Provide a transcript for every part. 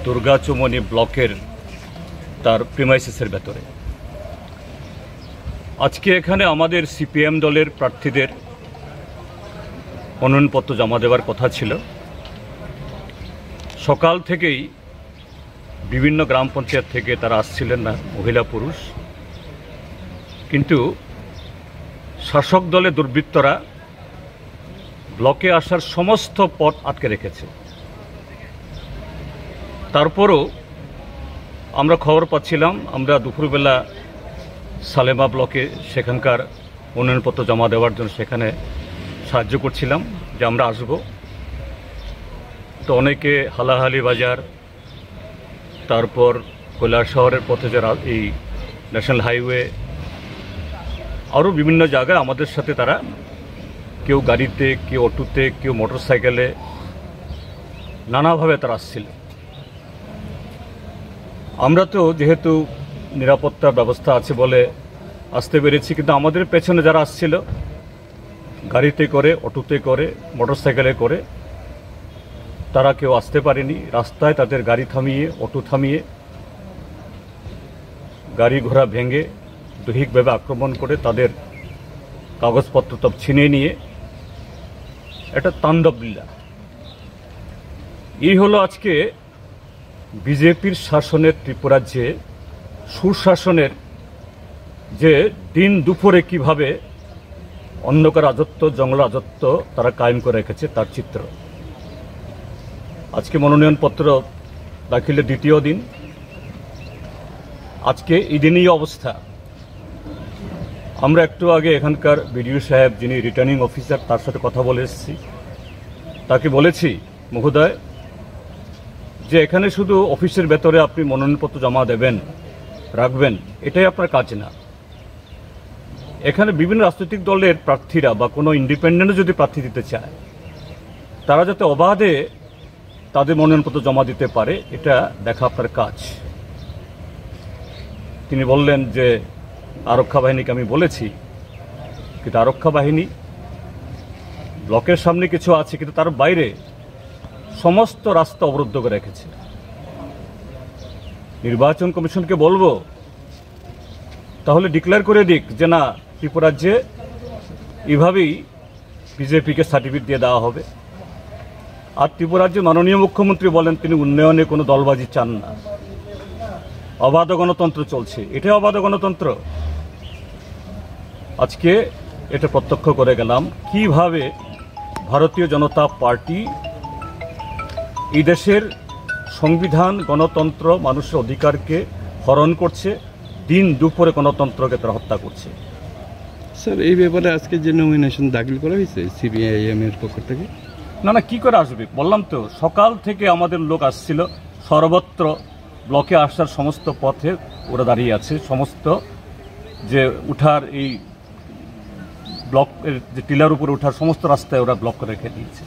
দুর্গাচুমনি ব্লকের তার প্রিমাইসেসের ভেতরে। আজকে এখানে আমাদের সিপিএম দলের প্রার্থীদের মনোনয়নপত্র জমা দেওয়ার কথা ছিল। সকাল থেকেই বিভিন্ন গ্রাম পঞ্চায়েত থেকে তারা আসছিলেন না, মহিলা পুরুষ, কিন্তু শাসক দলের দুর্বৃত্তরা ব্লকে আসার সমস্ত পথ আটকে রেখেছে। তারপরও আমরা খবর পাচ্ছিলাম, আমরা দুপুরবেলা সালেমা ব্লকে সেখানকার মনোনয়নপত্র জমা দেওয়ার জন্য সেখানে সাহায্য করছিলাম যে আমরা আসব। তো অনেকে হালাহালি বাজার, তারপর কৈলাস শহরের পথে যারা এই ন্যাশনাল হাইওয়ে, আরও বিভিন্ন জায়গায় আমাদের সাথে তারা কেউ গাড়িতে, কেউ অটোতে, কেউ মোটর সাইকেলে, নানাভাবে তারা আসছিল। আমরা তো যেহেতু নিরাপত্তার ব্যবস্থা আছে বলে আসতে পেরেছি, কিন্তু আমাদের পেছনে যারা আসছিল গাড়িতে করে, অটোতে করে, মোটর সাইকেলে করে, তারা কেউ আসতে পারেনি। রাস্তায় তাদের গাড়ি থামিয়ে, অটো থামিয়ে, গাড়ি ঘোড়া ভেঙে দৈহিকভাবে আক্রমণ করে তাদের কাগজপত্র সব ছিনিয়ে নিয়ে একটা তাণ্ডব লীলা। এই হলো আজকে বিজেপির শাসনের ত্রিপুরাজ্যে সুশাসনের যে দিন দুপুরে কিভাবে অন্ধকার রাজত্ব, জঙ্গল রাজত্ব তারা কায়েম করে রেখেছে তার চিত্র। আজকে মনোনয়নপত্র দাখিলের দ্বিতীয় দিন। আজকে এই দিনই অবস্থা। আমরা একটু আগে এখানকার বিডিও সাহেব, যিনি রিটার্নিং অফিসার, তার সাথে কথা বলে এসেছি। তাকে বলেছি, মহোদয়, যে এখানে শুধু অফিসের ভেতরে আপনি মনোনয়নপত্র জমা দেবেন, রাখবেন, এটাই আপনার কাজ না। এখানে বিভিন্ন রাজনৈতিক দলের প্রার্থীরা বা কোনো ইন্ডিপেন্ডেন্টও যদি প্রার্থী দিতে চায়, তারা যাতে অবাধে তাদের মনোনয়নপত্র জমা দিতে পারে, এটা দেখা আপনার কাজ। তিনি বললেন যে আরক্ষা বাহিনীকে আমি বলেছি, কিন্তু আরক্ষা বাহিনী ব্লকের সামনে কিছু আছে, কিন্তু তার বাইরে সমস্ত রাস্তা অবরুদ্ধ করে রেখেছে। নির্বাচন কমিশনকে বলবো, তাহলে ডিক্লেয়ার করে দিক যে না, ত্রিপুরাজ্যে এভাবেই বিজেপিকে সার্টিফিকেট দিয়ে দেওয়া হবে। আর ত্রিপুরাজ্যে মাননীয় মুখ্যমন্ত্রী বলেন তিনি উন্নয়নে কোনো দলবাজি চান না, অবাধ গণতন্ত্র চলছে। এটাই অবাধ গণতন্ত্র। আজকে এটা প্রত্যক্ষ করে গেলাম কিভাবে ভারতীয় জনতা পার্টি এই দেশের সংবিধান, গণতন্ত্র, মানুষের অধিকারকে হরণ করছে, দিন দুপুরে গণতন্ত্রকে তারা হত্যা করছে। স্যার, এই ব্যাপারে আজকে যে নমিনেশন দাখিল করা হয়েছে সিপিআইএম এর পক্ষ থেকে, না কি করে আসবে? বললাম তো, সকাল থেকে আমাদের লোক আসছিল, সর্বত্র ব্লকে আসার সমস্ত পথে ওরা দাঁড়িয়ে আছে। সমস্ত যে উঠার এই ব্লকের যে টিলার উপরে ওঠার সমস্ত রাস্তায় ওরা ব্লক করে রেখে দিয়েছে।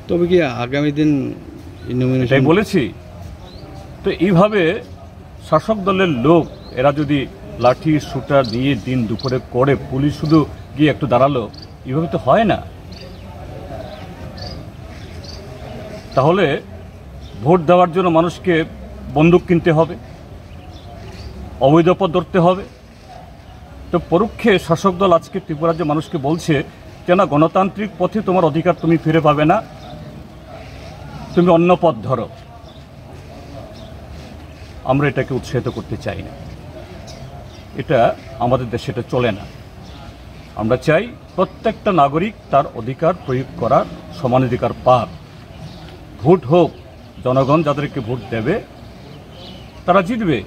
তবে কি আগামী দিন এটাই বলেছি। তো এইভাবে শাসক দলের লোক এরা যদি লাঠি শুটার দিয়ে দিন দুপুরে করে, পুলিশ শুধু গিয়ে একটু দাঁড়ালো, এইভাবে তো হয় না। তাহলে ভোট দেওয়ার জন্য মানুষকে বন্দুক কিনতে হবে, অবৈধ পথ ধরতে হবে। তো পরোক্ষে শাসক দল আজকে ত্রিপুরাজ্যের মানুষকে বলছে যে না, গণতান্ত্রিক পথে তোমার অধিকার তুমি ফিরে পাবে না, তুমি অন্য পথ ধরো। আমরা এটাকে উৎসাহিত করতে চাই না। এটা আমাদের দেশে এটা চলে না। আমরা চাই প্রত্যেকটা নাগরিক তার অধিকার প্রয়োগ করার সমান অধিকার পাক। ভোট হোক, জনগণ যাদেরকে ভোট দেবে তারা জিতবে।